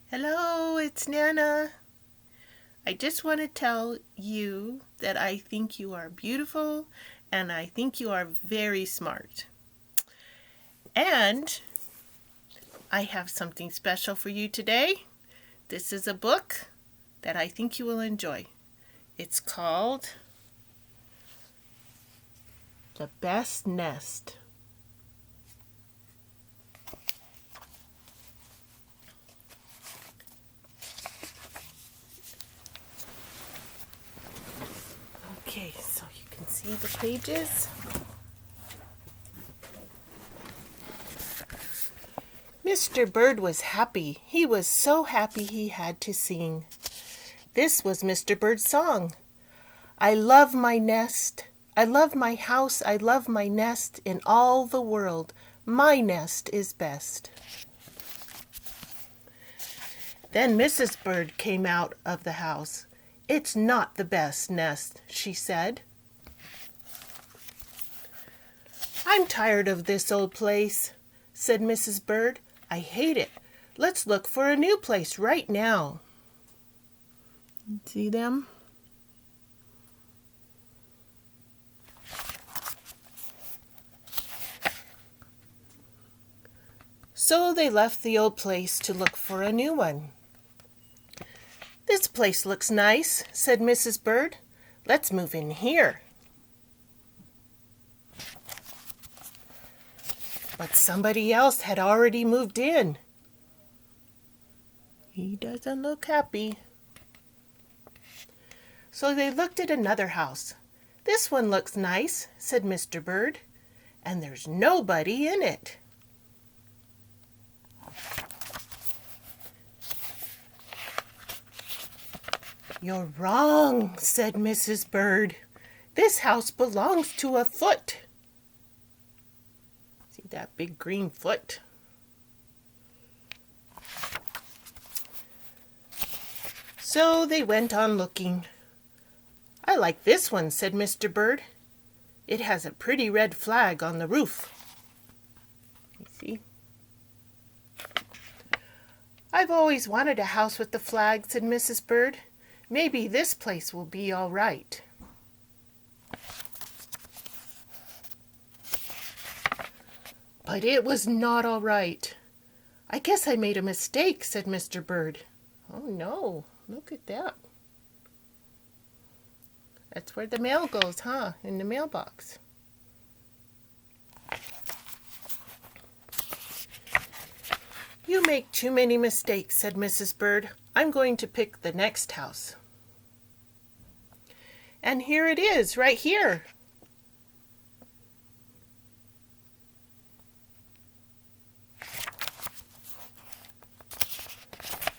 Hello, it's Nana. I just want to tell you that I think you are beautiful and I think you are very smart. And I have something special for you today. This is a book that I think you will enjoy. It's called The Best Nest. Okay, so you can see the pages. Mr. Bird was happy. He was so happy he had to sing. This was Mr. Bird's song. I love my nest. I love my house. I love my nest. In all the world, my nest is best. Then Mrs. Bird came out of the house. It's not the best nest, she said. I'm tired of this old place, said Mrs. Bird. I hate it. Let's look for a new place right now. See them? So they left the old place to look for a new one. This place looks nice, said Mrs. Bird. Let's move in here. But somebody else had already moved in. He doesn't look happy. So they looked at another house. This one looks nice, said Mr. Bird, and there's nobody in it. You're wrong, said Mrs. Bird. This house belongs to a foot. See that big green foot? So they went on looking. I like this one, said Mr. Bird. It has a pretty red flag on the roof. You see? I've always wanted a house with the flag, said Mrs. Bird. Maybe this place will be all right. But it was not all right. I guess I made a mistake, said Mr. Bird. Oh no, look at that. That's where the mail goes, huh? In the mailbox. You make too many mistakes, said Mrs. Bird. I'm going to pick the next house. And here it is, right here.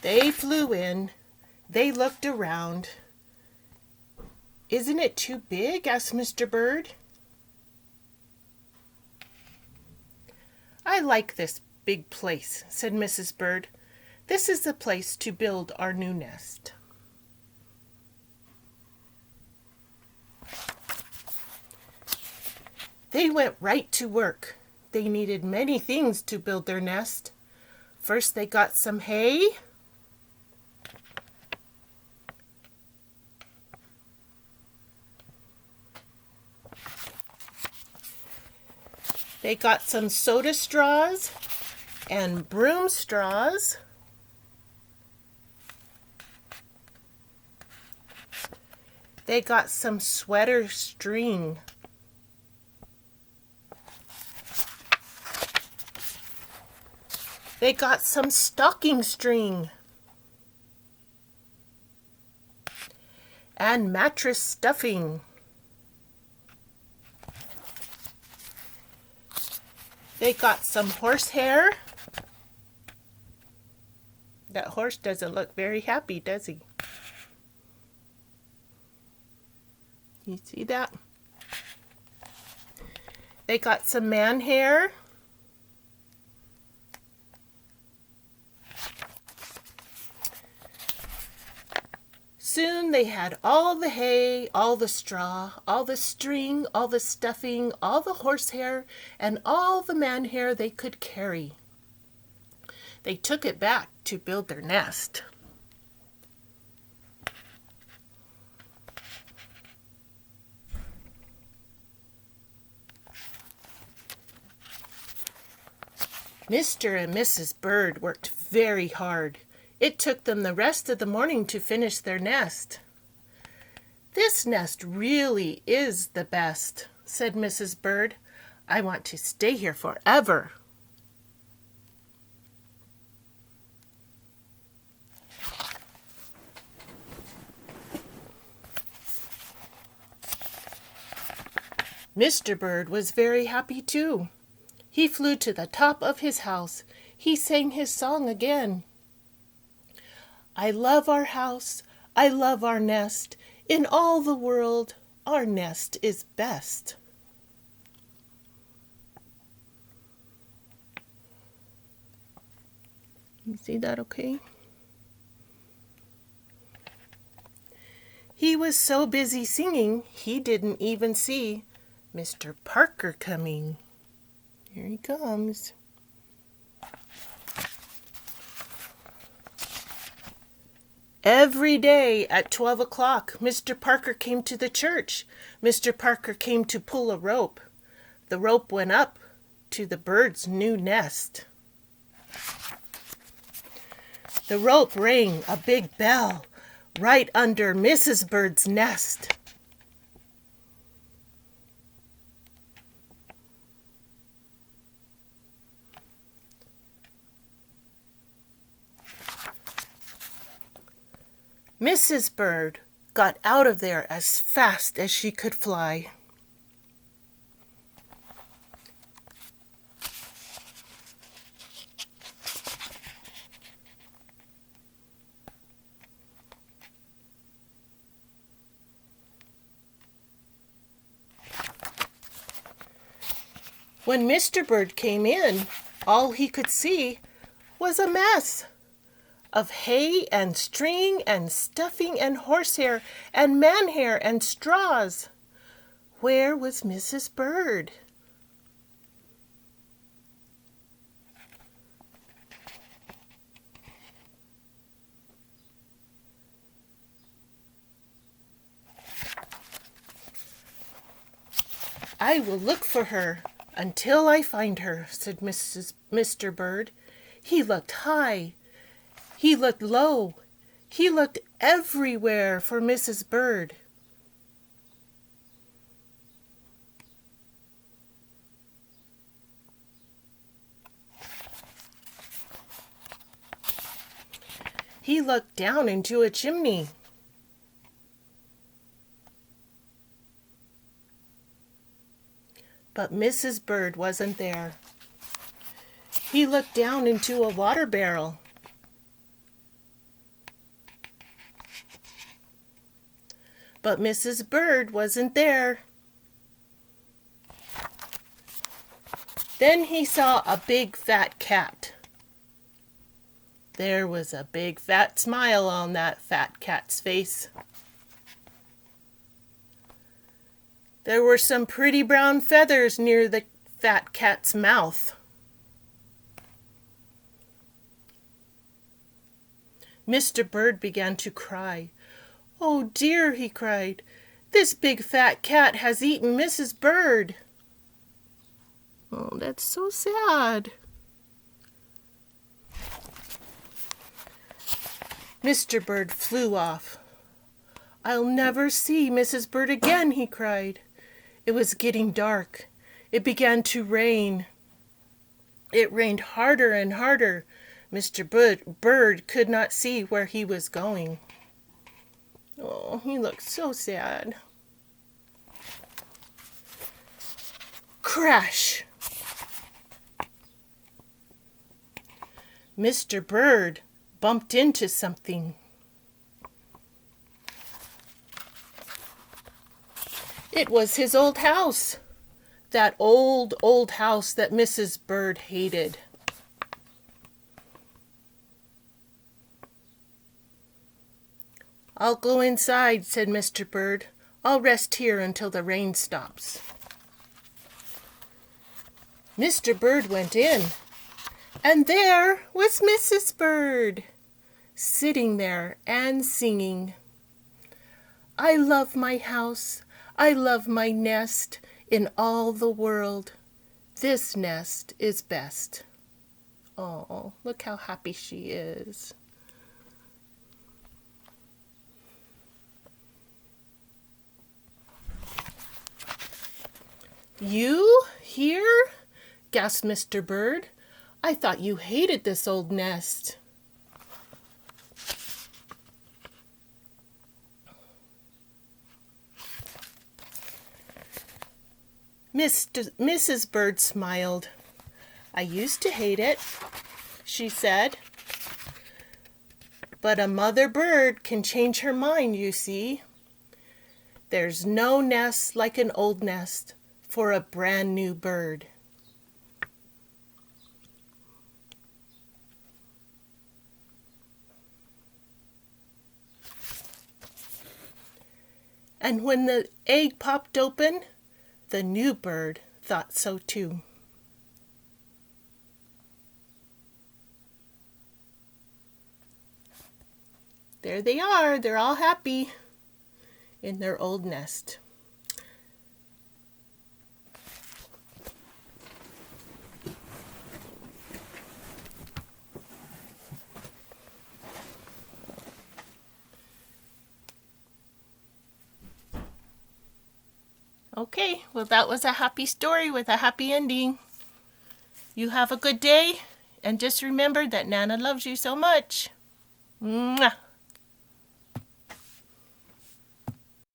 They flew in. They looked around. Isn't it too big? Asked Mr. Bird. I like this big place, said Mrs. Bird. This is the place to build our new nest. They went right to work. They needed many things to build their nest. First they got some hay. They got some soda straws and broom straws. They got some sweater string. They got some stocking string. And mattress stuffing. They got some horsehair. That horse doesn't look very happy, does he? You see that? They got some man hair. Soon they had all the hay, all the straw, all the string, all the stuffing, all the horsehair, and all the man hair they could carry. They took it back to build their nest. Mr. and Mrs. Bird worked very hard. It took them the rest of the morning to finish their nest. "This nest really is the best," said Mrs. Bird. "I want to stay here forever." Mr. Bird was very happy too. He flew to the top of his house. He sang his song again. "I love our house, I love our nest. In all the world, our nest is best." You see that okay? He was so busy singing, he didn't even see Mr. Parker coming. Here he comes. Every day at 12 o'clock, Mr. Parker came to the church. Mr. Parker came to pull a rope. The rope went up to the bird's new nest. The rope rang a big bell right under Mrs. Bird's nest. Mrs. Bird got out of there as fast as she could fly. When Mr. Bird came in, all he could see was a mess of hay and string and stuffing and horsehair and manhair and straws. Where was Mrs. Bird? "I will look for her until I find her," said Mr. Bird. He looked high. He looked low. He looked everywhere for Mrs. Bird. He looked down into a chimney. But Mrs. Bird wasn't there. He looked down into a water barrel. But Mrs. Bird wasn't there. Then he saw a big fat cat. There was a big fat smile on that fat cat's face. There were some pretty brown feathers near the fat cat's mouth. Mr. Bird began to cry. "Oh dear," he cried, "this big fat cat has eaten Mrs. Bird." "Oh, that's so sad." Mr. Bird flew off. "I'll never see Mrs. Bird again," he cried. It was getting dark. It began to rain. It rained harder and harder. Mr. Bird could not see where he was going. Oh, he looked so sad. Crash! Mr. Bird bumped into something. It was his old house. That old house that Mrs. Bird hated. "I'll go inside," said Mr. Bird. "I'll rest here until the rain stops." Mr. Bird went in. And there was Mrs. Bird, sitting there and singing. I love my house, I love my nest, in all the world. This nest is best. Oh, look how happy she is. You here? Gasped Mr. Bird. I thought you hated this old nest. Mrs. Bird smiled. I used to hate it, she said. But a mother bird can change her mind, you see. There's no nest like an old nest for a brand new bird. And when the egg popped open, the new bird thought so too. There they are, they're all happy in their old nest. Okay, well that was a happy story with a happy ending. You have a good day, and just remember that Nana loves you so much. Mwah.